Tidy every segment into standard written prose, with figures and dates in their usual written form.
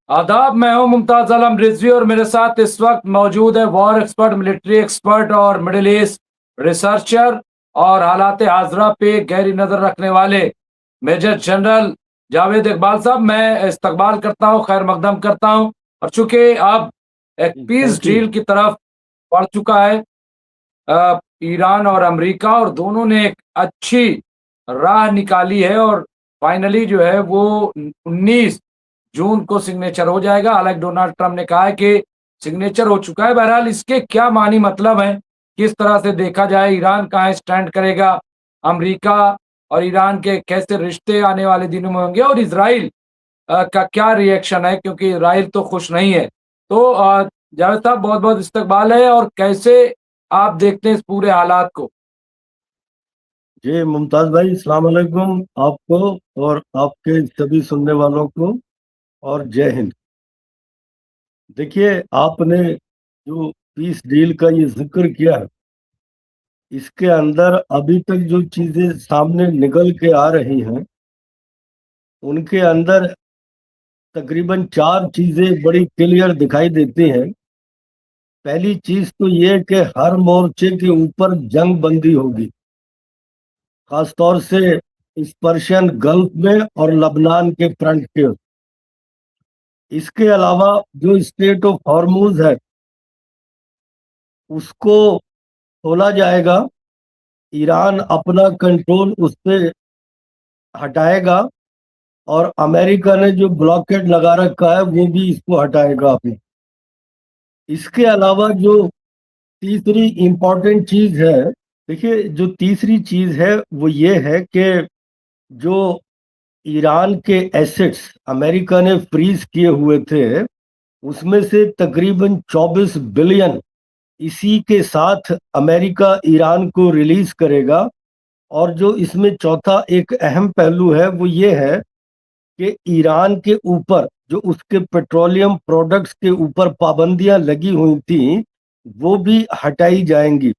आदाब, मैं हूं मुमताज आलम रिजवी और मेरे साथ इस वक्त मौजूद है वॉर एक्सपर्ट, मिलिट्री एक्सपर्ट और मिडिल ईस्ट रिसर्चर और हालात हाजरा पे गहरी नजर रखने वाले मेजर जनरल जावेद इकबाल साहब। मैं इस्तकबाल करता हूं, खैर मकदम करता हूं। और चूंकि अब एक पीस थैंक यू। डील की तरफ बढ़ चुका है ईरान और अमेरिका, और दोनों ने एक अच्छी राह निकाली है और फाइनली जो है वो 19 जून को सिग्नेचर हो जाएगा। हालांकि डोनाल्ड ट्रंप ने कहा है कि सिग्नेचर हो चुका है। बहरहाल इसके क्या मानी मतलब है, किस तरह से देखा जाए, ईरान कहाँ स्टैंड करेगा, अमेरिका और ईरान के कैसे रिश्ते आने वाले दिनों में होंगे, और इसराइल का क्या रिएक्शन है, क्योंकि इसराइल तो खुश नहीं है। तो जावेद साहब, बहुत बहुत इस्तकबाल है। और कैसे आप देखते हैं इस पूरे हालात को? जी मुमताज भाई, अस्सलाम वालेकुम आपको और आपके सभी सुनने वालों को, और जय हिंद। देखिए, आपने जो पीस डील का ये जिक्र किया है, इसके अंदर अभी तक जो चीजें सामने निकल के आ रही हैं, उनके अंदर तकरीबन 4 चीजें बड़ी क्लियर दिखाई देती हैं। पहली चीज तो ये कि हर मोर्चे के ऊपर जंग बंदी होगी, खासतौर से इस पर्शियन गल्फ में और लबनान के फ्रंट के। इसके अलावा जो स्टेट ऑफ हॉर्मूज है, उसको खोला जाएगा। ईरान अपना कंट्रोल उस पर हटाएगा और अमेरिका ने जो ब्लॉकेड लगा रखा है वो भी इसको हटाएगा अपनी। इसके अलावा जो तीसरी इम्पोर्टेंट चीज है, देखिए जो तीसरी चीज है वो ये है कि जो ईरान के एसेट्स अमेरिका ने फ्रीज किए हुए थे, उसमें से तकरीबन 24 बिलियन इसी के साथ अमेरिका ईरान को रिलीज करेगा। और जो इसमें चौथा एक अहम पहलू है वो ये है कि ईरान के ऊपर जो उसके पेट्रोलियम प्रोडक्ट्स के ऊपर पाबंदियां लगी हुई थी, वो भी हटाई जाएंगी।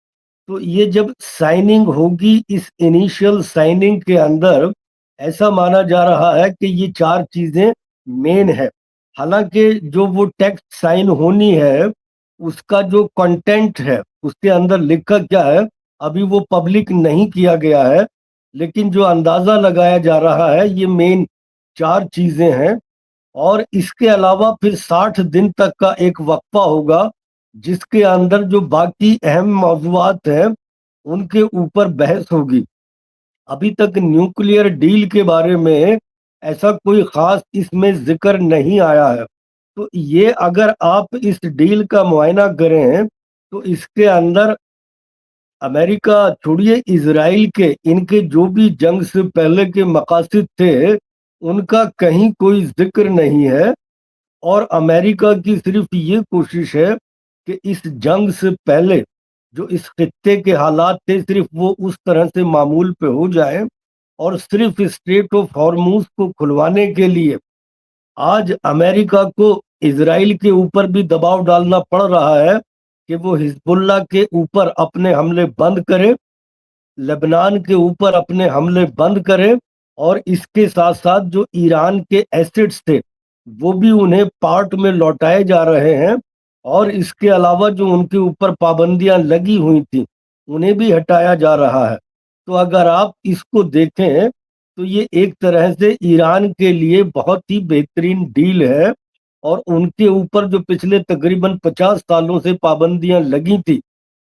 तो ये जब साइनिंग होगी, इस इनिशियल साइनिंग के अंदर ऐसा माना जा रहा है कि ये 4 चीजें मेन है। हालांकि जो वो टेक्स्ट साइन होनी है, उसका जो कंटेंट है उसके अंदर लिखा क्या है, अभी वो पब्लिक नहीं किया गया है। लेकिन जो अंदाजा लगाया जा रहा है, ये मेन 4 चीजें हैं। और इसके अलावा फिर 60 दिन तक का एक वक्फा होगा, जिसके अंदर जो बाकी अहम मौजूआत हैं उनके ऊपर बहस होगी। अभी तक न्यूक्लियर डील के बारे में ऐसा कोई खास इसमें जिक्र नहीं आया है। तो ये अगर आप इस डील का मुआयना करें, तो इसके अंदर अमेरिका छोड़िए, इसराइल के इनके जो भी जंग से पहले के मकासद थे, उनका कहीं कोई जिक्र नहीं है। और अमेरिका की सिर्फ ये कोशिश है कि इस जंग से पहले जो इस खित्ते के हालात थे, सिर्फ वो उस तरह से मामूल पे हो जाए। और सिर्फ स्ट्रेट ऑफ हॉर्मूज को खुलवाने के लिए आज अमेरिका को इजराइल के ऊपर भी दबाव डालना पड़ रहा है कि वो हिजबुल्लाह के ऊपर अपने हमले बंद करे, लेबनान के ऊपर अपने हमले बंद करे, और इसके साथ साथ जो ईरान के एसेट्स थे वो भी उन्हें पार्ट में लौटाए जा रहे हैं। और इसके अलावा जो उनके ऊपर पाबंदियां लगी हुई थी, उन्हें भी हटाया जा रहा है। तो अगर आप इसको देखें, तो ये एक तरह से ईरान के लिए बहुत ही बेहतरीन डील है। और उनके ऊपर जो पिछले तकरीबन 50 सालों से पाबंदियां लगी थी,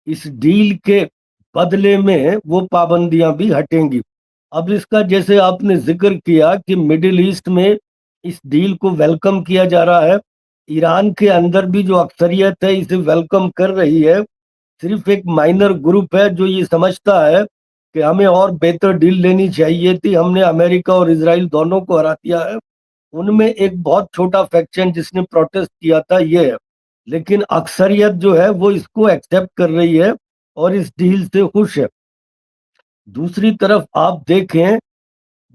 इस डील के बदले में वो पाबंदियां भी हटेंगी। अब इसका जैसे आपने जिक्र किया कि मिडिल ईस्ट में इस डील को वेलकम किया जा रहा है, ईरान के अंदर भी जो अक्सरियत है इसे वेलकम कर रही है। सिर्फ एक माइनर ग्रुप है जो ये समझता है कि हमें और बेहतर डील लेनी चाहिए थी, हमने अमेरिका और इसराइल दोनों को हरा दिया है। उनमें एक बहुत छोटा फैक्शन जिसने प्रोटेस्ट किया था ये है। लेकिन अक्सरियत जो है वो इसको एक्सेप्ट कर रही है और इस डील से खुश है। दूसरी तरफ आप देखें,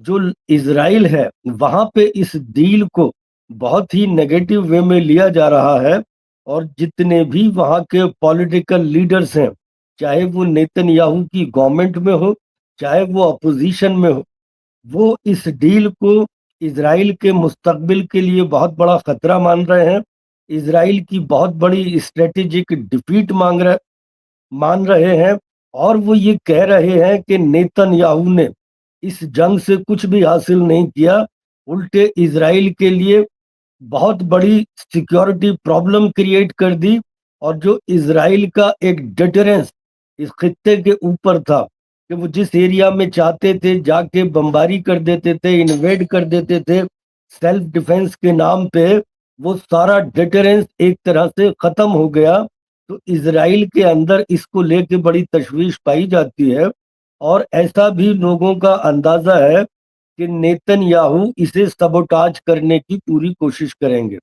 जो इजराइल है वहां पे इस डील को बहुत ही नेगेटिव वे में लिया जा रहा है। और जितने भी वहां के पॉलिटिकल लीडर्स हैं, चाहे वो नेतन्याहू की गवर्नमेंट में हो, चाहे वो अपोजिशन में हो, वो इस डील को इसराइल के मुस्तकबिल के लिए बहुत बड़ा खतरा मान रहे हैं, इसराइल की बहुत बड़ी स्ट्रेटेजिक डिफीट मान रहे हैं, और वो ये कह रहे हैं कि नेतन्याहू ने इस जंग से कुछ भी हासिल नहीं किया, उल्टे इसराइल के लिए बहुत बड़ी सिक्योरिटी प्रॉब्लम क्रिएट कर दी, और जो इसराइल का एक डिटरेंस इस खित्ते के ऊपर था कि वो जिस एरिया में चाहते थे जाके बमबारी कर देते थे, इन्वेड कर देते थे सेल्फ डिफेंस के नाम पे, वो सारा डिटरेंस एक तरह से खत्म हो गया। तो इसराइल के अंदर इसको लेके बड़ी तशवीश पाई जाती है, और ऐसा भी लोगों का अंदाजा है कि नेतन्याहू इसे सबोटाज करने की पूरी कोशिश करेंगे।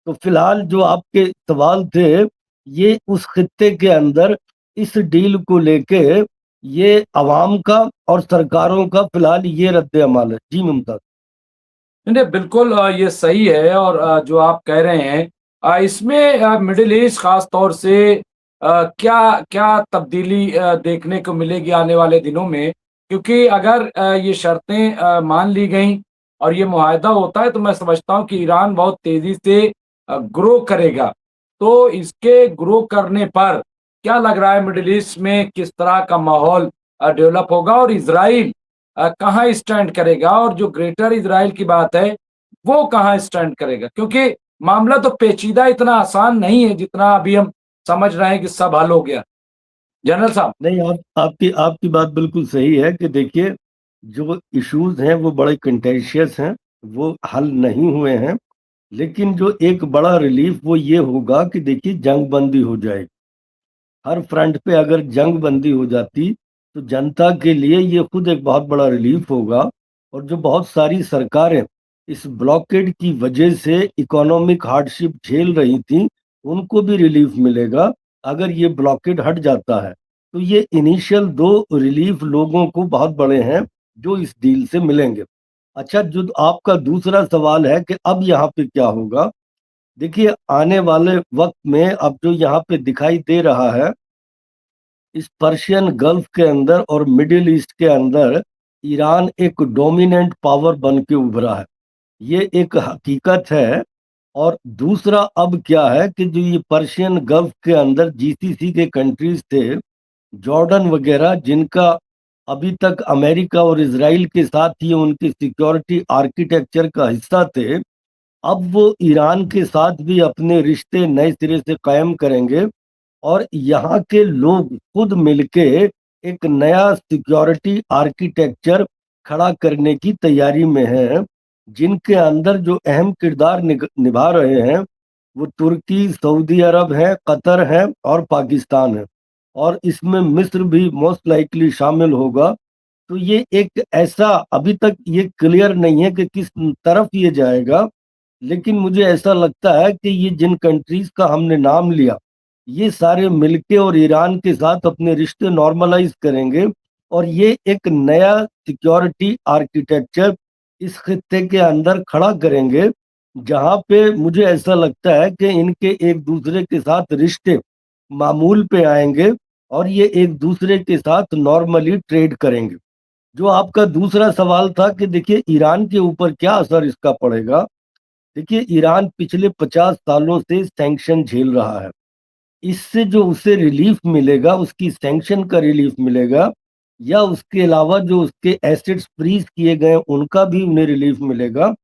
तो फिलहाल जो आपके सवाल थे, ये उस खित्ते के अंदर इस डील को लेके ये अवाम का और सरकारों का फिलहाल ये रद्द अमल है। जी मुमताज। नहीं, बिल्कुल ये सही है। और जो आप कह रहे हैं इसमें मिडिल ईस्ट खास तौर से क्या क्या तब्दीली देखने को मिलेगी आने वाले दिनों में, क्योंकि अगर ये शर्तें मान ली गई और ये मुआहदा होता है तो मैं समझता हूँ कि ईरान बहुत तेजी से ग्रो करेगा। तो इसके ग्रो करने पर क्या लग रहा है मिडिल ईस्ट में किस तरह का माहौल डेवलप होगा, और इसराइल कहाँ स्टैंड करेगा, और जो ग्रेटर इजराइल की बात है वो कहाँ स्टैंड करेगा, क्योंकि मामला तो पेचीदा इतना आसान नहीं है जितना अभी हम समझ रहे हैं कि सब हल हो गया। जनरल साहब। नहीं, आपकी आपकी बात बिल्कुल सही है कि देखिए, जो इश्यूज हैं वो बड़े कंटेंशियस हैं, वो हल नहीं हुए हैं, लेकिन जो एक बड़ा रिलीफ वो ये होगा कि देखिए जंग बंदी हो जाएगी। हर फ्रंट पे अगर जंग बंदी हो जाती तो जनता के लिए ये खुद एक बहुत बड़ा रिलीफ होगा, और जो बहुत सारी सरकारें इस ब्लॉकेड की वजह से इकोनॉमिक हार्डशिप झेल रही थी, उनको भी रिलीफ मिलेगा अगर ये ब्लॉकेड हट जाता है। तो ये इनिशियल दो रिलीफ लोगों को बहुत बड़े हैं जो इस डील से मिलेंगे। अच्छा, जो आपका दूसरा सवाल है कि अब यहाँ पे क्या होगा, देखिए आने वाले वक्त में अब जो यहाँ पे दिखाई दे रहा है, इस पर्शियन गल्फ के अंदर और मिडिल ईस्ट के अंदर ईरान एक डोमिनेंट पावर बन के उभरा है, ये एक हकीकत है। और दूसरा अब क्या है कि जो ये पर्शियन गल्फ के अंदर जीसीसी के कंट्रीज थे, जॉर्डन वगैरह, जिनका अभी तक अमेरिका और इसराइल के साथ ये उनकी सिक्योरिटी आर्किटेक्चर का हिस्सा थे, अब वो ईरान के साथ भी अपने रिश्ते नए सिरे से कायम करेंगे, और यहाँ के लोग खुद मिलके एक नया सिक्योरिटी आर्किटेक्चर खड़ा करने की तैयारी में हैं, जिनके अंदर जो अहम किरदार निभा रहे हैं वो तुर्की, सऊदी अरब है, कतर है और पाकिस्तान है, और इसमें मिस्र भी मोस्ट लाइकली शामिल होगा। तो ये एक ऐसा, अभी तक ये क्लियर नहीं है कि किस तरफ ये जाएगा, लेकिन मुझे ऐसा लगता है कि ये जिन कंट्रीज का हमने नाम लिया, ये सारे मिलके और ईरान के साथ अपने रिश्ते नॉर्मलाइज करेंगे, और ये एक नया सिक्योरिटी आर्किटेक्चर इस खित्ते के अंदर खड़ा करेंगे, जहां पे मुझे ऐसा लगता है कि इनके एक दूसरे के साथ रिश्ते मामूल पे आएंगे, और ये एक दूसरे के साथ नॉर्मली ट्रेड करेंगे। जो आपका दूसरा सवाल था कि देखिए ईरान के ऊपर क्या असर इसका पड़ेगा, देखिए ईरान पिछले 50 सालों से सैंक्शन झेल रहा है, इससे जो उसे रिलीफ मिलेगा, उसकी सैंक्शन का रिलीफ मिलेगा, या उसके अलावा जो उसके एसेट्स फ्रीज किए गए उनका भी उन्हें रिलीफ मिलेगा।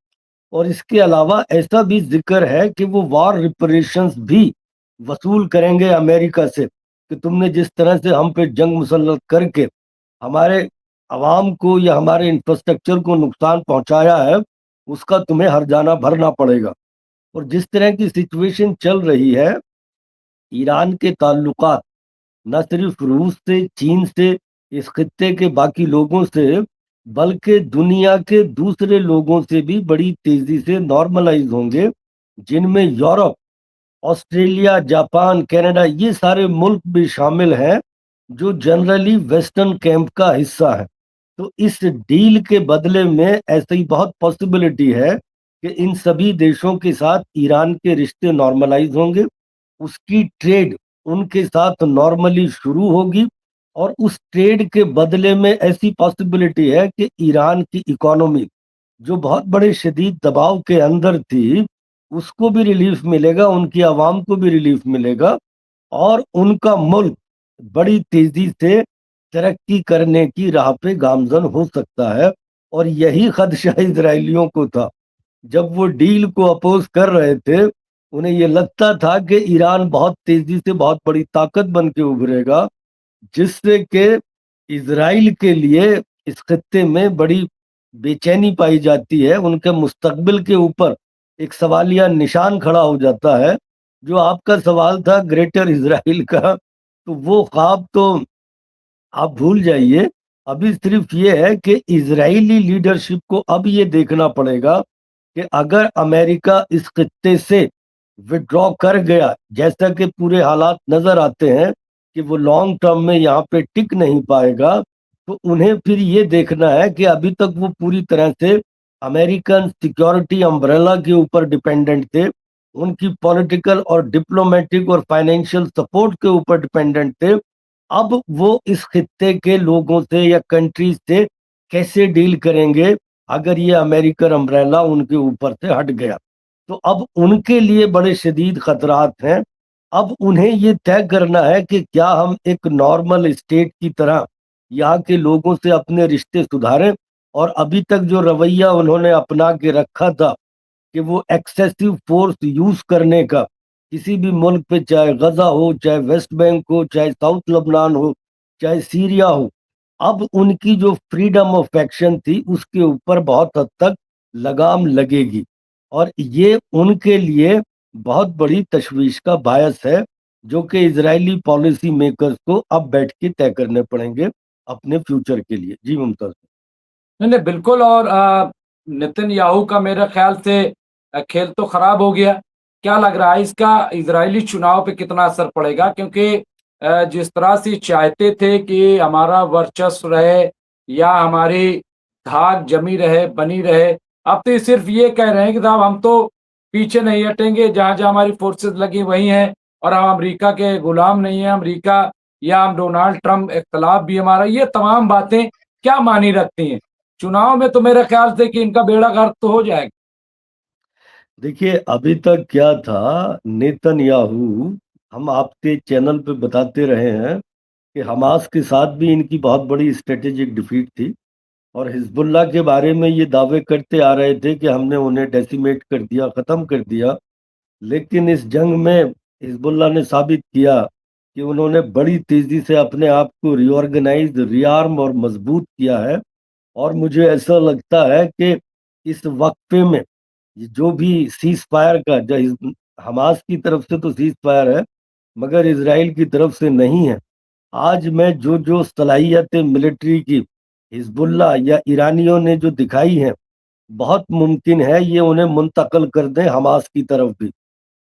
और इसके अलावा ऐसा भी जिक्र है कि वो वॉर रिपरेशंस भी वसूल करेंगे अमेरिका से, कि तुमने जिस तरह से हम पे जंग मुसल्लत करके हमारे अवाम को या हमारे इंफ्रास्ट्रक्चर को नुकसान पहुंचाया है, उसका तुम्हें हर्जाना भरना पड़ेगा। और जिस तरह की सिचुएशन चल रही है, ईरान के ताल्लुकात न सिर्फ रूस से, चीन से, इस खित्ते के बाकी लोगों से, बल्कि दुनिया के दूसरे लोगों से भी बड़ी तेजी से नॉर्मलाइज होंगे, जिनमें यूरोप, ऑस्ट्रेलिया, जापान, कनाडा, ये सारे मुल्क भी शामिल हैं जो जनरली वेस्टर्न कैंप का हिस्सा है। तो इस डील के बदले में ऐसी बहुत पॉसिबिलिटी है कि इन सभी देशों के साथ ईरान के रिश्ते नॉर्मलाइज होंगे, उसकी ट्रेड उनके साथ नॉर्मली शुरू होगी, और उस ट्रेड के बदले में ऐसी पॉसिबिलिटी है कि ईरान की इकोनॉमी जो बहुत बड़े शदीद दबाव के अंदर थी, उसको भी रिलीफ मिलेगा, उनकी आवाम को भी रिलीफ मिलेगा और उनका मुल्क बड़ी तेजी से तरक्की करने की राह पे गामजन हो सकता है। और यही खदशा इजराइलियों को था। जब वो डील को अपोज कर रहे थे, उन्हें ये लगता था कि ईरान बहुत तेजी से बहुत बड़ी ताकत बन के उभरेगा, जिससे कि इजराइल के लिए इस खत्ते में बड़ी बेचैनी पाई जाती है, उनके मुस्तकबिल के ऊपर एक सवालिया निशान खड़ा हो जाता है। जो आपका सवाल था ग्रेटर इजराइल का, तो वो ख्वाब तो आप भूल जाइए। अभी सिर्फ ये है कि इजरायली लीडरशिप को अब ये देखना पड़ेगा कि अगर अमेरिका इस खत्ते से विड्रॉ कर गया, जैसा कि पूरे हालात नजर आते हैं कि वो लॉन्ग टर्म में यहाँ पे टिक नहीं पाएगा, तो उन्हें फिर ये देखना है कि अभी तक वो पूरी तरह से अमेरिकन सिक्योरिटी अम्ब्रेला के ऊपर डिपेंडेंट थे, उनकी पॉलिटिकल और डिप्लोमेटिक और फाइनेंशियल सपोर्ट के ऊपर डिपेंडेंट थे। अब वो इस खित्ते के लोगों से या कंट्री से कैसे डील करेंगे अगर ये अमेरिकन अम्ब्रेला उनके ऊपर से हट गया। तो अब उनके लिए बड़े शदीद खतरात हैं। अब उन्हें ये तय करना है कि क्या हम एक नॉर्मल स्टेट की तरह यहाँ के लोगों से अपने रिश्ते सुधारें, और अभी तक जो रवैया उन्होंने अपना के रखा था कि वो एक्सेसिव फोर्स यूज करने का किसी भी मुल्क पे, चाहे गजा हो, चाहे वेस्ट बैंक हो, चाहे साउथ लबनान हो, चाहे सीरिया हो, अब उनकी जो फ्रीडम ऑफ एक्शन थी उसके ऊपर बहुत हद तक लगाम लगेगी। और ये उनके लिए बहुत बड़ी तशवीश का बायस है, जो कि इजरायली पॉलिसी मेकर्स को अब बैठ के तय करने पड़ेंगे अपने फ्यूचर के लिए। जी मुमताज। नहीं नहीं बिल्कुल। और नेतन्याहू का मेरे ख्याल से खेल तो खराब हो गया। क्या लग रहा है इसका इजरायली चुनाव पे कितना असर पड़ेगा? क्योंकि जिस तरह से चाहते थे कि हमारा वर्चस्व रहे या हमारी धाक जमी रहे, बनी रहे, अब तो ये सिर्फ ये कह रहे हैं कि साहब हम तो पीछे नहीं हटेंगे, जहां जहां हमारी फोर्सेस लगी वही हैं और हम अमेरिका के गुलाम नहीं है। अमेरिका या हम डोनाल्ड ट्रम्प इख्तलाफ भी हमारा, ये तमाम बातें क्या मानी रखती हैं? चुनाव में तो मेरे ख्याल से कि इनका बेड़ा गर्क तो हो जाएगा। देखिए अभी तक क्या था, नेतन्याहू, हम आपके चैनल पे बताते रहे हैं कि हमास के साथ भी इनकी बहुत बड़ी स्ट्रेटेजिक डिफीट थी, और हिजबुल्लाह के बारे में ये दावे करते आ रहे थे कि हमने उन्हें डेसिमेट कर दिया, ख़त्म कर दिया। लेकिन इस जंग में हिजबुल्लाह ने साबित किया कि उन्होंने बड़ी तेज़ी से अपने आप को रीऑर्गेनाइज, रीआर्म और मजबूत किया है। और मुझे ऐसा लगता है कि इस वक्फे में ये जो भी सीज फायर का हमास की तरफ से तो सीज फायर है, मगर इसराइल की तरफ से नहीं है। आज मैं जो जो सलाहियतें मिलिट्री की हिजबुल्लाह या ईरानियों ने जो दिखाई हैं, बहुत मुमकिन है ये उन्हें मुंतकल कर दें हमास की तरफ भी।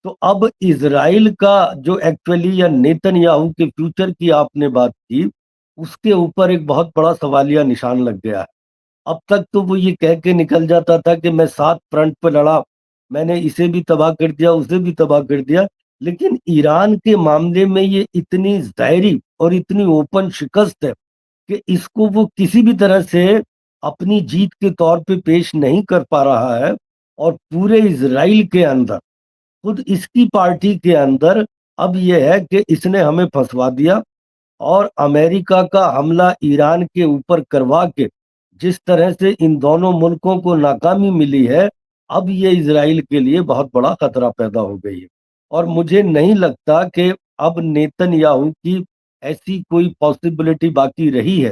तो अब इसराइल का जो एक्चुअली या नेतन्याहू के फ्यूचर की आपने बात की, उसके ऊपर एक बहुत बड़ा सवालिया निशान लग गया है। अब तक तो वो ये कह के निकल जाता था कि मैं 7 फ्रंट पे लड़ा, मैंने इसे भी तबाह कर दिया, उसे भी तबाह कर दिया। लेकिन ईरान के मामले में ये इतनी ज़ाहिरी और इतनी ओपन शिकस्त है कि इसको वो किसी भी तरह से अपनी जीत के तौर पे पेश नहीं कर पा रहा है। और पूरे इजराइल के अंदर, खुद इसकी पार्टी के अंदर, अब ये है कि इसने हमें फंसवा दिया। और अमेरिका का हमला ईरान के ऊपर करवा के जिस तरह से इन दोनों मुल्कों को नाकामी मिली है, अब ये इजराइल के लिए बहुत बड़ा खतरा पैदा हो गई है। और मुझे नहीं लगता कि अब नेतन्याहू की ऐसी कोई पॉसिबिलिटी बाकी रही है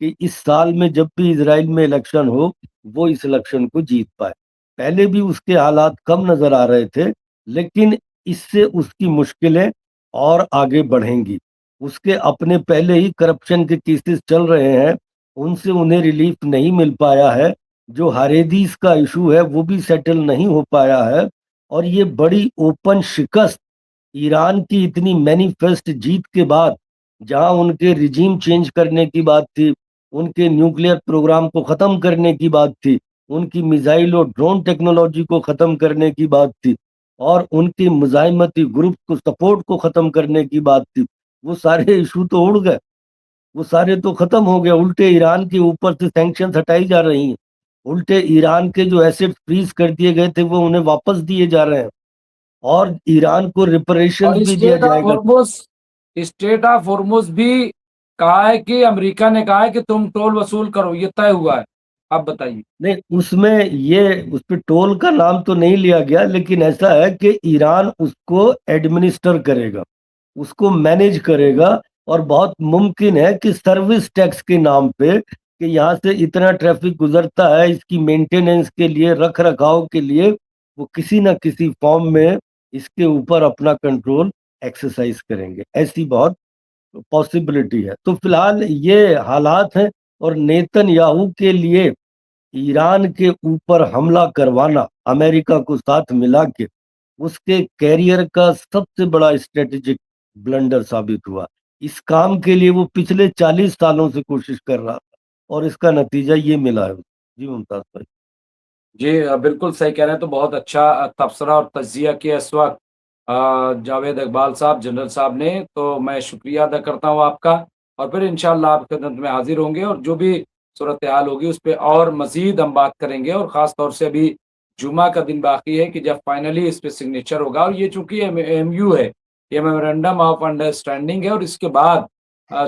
कि इस साल में जब भी इजराइल में इलेक्शन हो, वो इस इलेक्शन को जीत पाए। पहले भी उसके हालात कम नजर आ रहे थे, लेकिन इससे उसकी मुश्किलें और आगे बढ़ेंगी। उसके अपने पहले ही करप्शन के केसेस चल रहे हैं, उनसे उन्हें रिलीफ नहीं मिल पाया है। जो हारेदीस का इशू है वो भी सेटल नहीं हो पाया है। और ये बड़ी ओपन शिकस्त ईरान की इतनी मैनिफेस्ट जीत के बाद, जहां उनके रिजीम चेंज करने की बात थी, उनके न्यूक्लियर प्रोग्राम को ख़त्म करने की बात थी, उनकी मिसाइल और ड्रोन टेक्नोलॉजी को ख़त्म करने की बात थी, और उनकी मुजाहिमती ग्रुप को सपोर्ट को ख़त्म करने की बात थी, वो सारे इशू तो उड़ गए, वो सारे तो ख़त्म हो गए। उल्टे ईरान के ऊपर से सैंक्शन हटाई जा रही हैं। उल्टे ईरान के जो एसेट फ्रीज कर दिए गए थे वो उन्हें वापस दिए जा रहे हैं और ईरान को रिपरेशन और भी दिया जाएगा। स्टेट ऑफ हॉर्मुज भी कहा है कि अमेरिका ने कहा है कि तुम टोल वसूल करो, ये तय हुआ है। आप बताइए। नहीं, उसमें ये उस पे टोल का नाम तो नहीं लिया गया, लेकिन ऐसा है कि ईरान उसको एडमिनिस्टर करेगा, उसको मैनेज करेगा, और बहुत मुमकिन है कि सर्विस टैक्स के नाम पे कि यहाँ से इतना ट्रैफिक गुजरता है, इसकी मेंटेनेंस के लिए, रख रखाव के लिए वो किसी ना किसी फॉर्म में इसके ऊपर अपना कंट्रोल एक्सरसाइज करेंगे। ऐसी बहुत पॉसिबिलिटी है। तो फिलहाल ये हालात हैं, और नेतन्याहू के लिए ईरान के ऊपर हमला करवाना अमेरिका को साथ मिला के उसके कैरियर का सबसे बड़ा स्ट्रेटेजिक ब्लंडर साबित हुआ। इस काम के लिए वो पिछले 40 सालों से कोशिश कर रहा था, और इसका नतीजा ये मिला है। जी मुमताज भाई। जी बिल्कुल सही कह रहे हैं। तो बहुत अच्छा तबसरा और तज्जिया किया इस वक्त जावेद इकबाल साहब, जनरल साहब ने। तो मैं शुक्रिया अदा करता हूँ आपका, और फिर इंशाल्लाह आपकी खिदमत में हाजिर होंगे, और जो भी सूरत हाल होगी उस पर और मजीद हम बात करेंगे। और ख़ास तौर से अभी जुमा का दिन बाकी है कि जब फाइनली इस पर सिग्नेचर होगा, और ये चूंकि MOU है, ये मेमोरेंडम ऑफ अंडरस्टैंडिंग है, और इसके बाद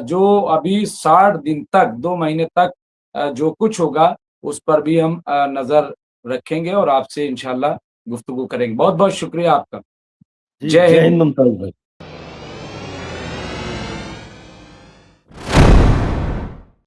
जो अभी 60 दिन तक, 2 महीने तक जो कुछ होगा उस पर भी हम नज़र रखेंगे और आपसे इंशाल्लाह गुफ्तगू करेंगे। बहुत बहुत शुक्रिया आपका। जी, जय जय हिंद। हिंद मुमताज भाई।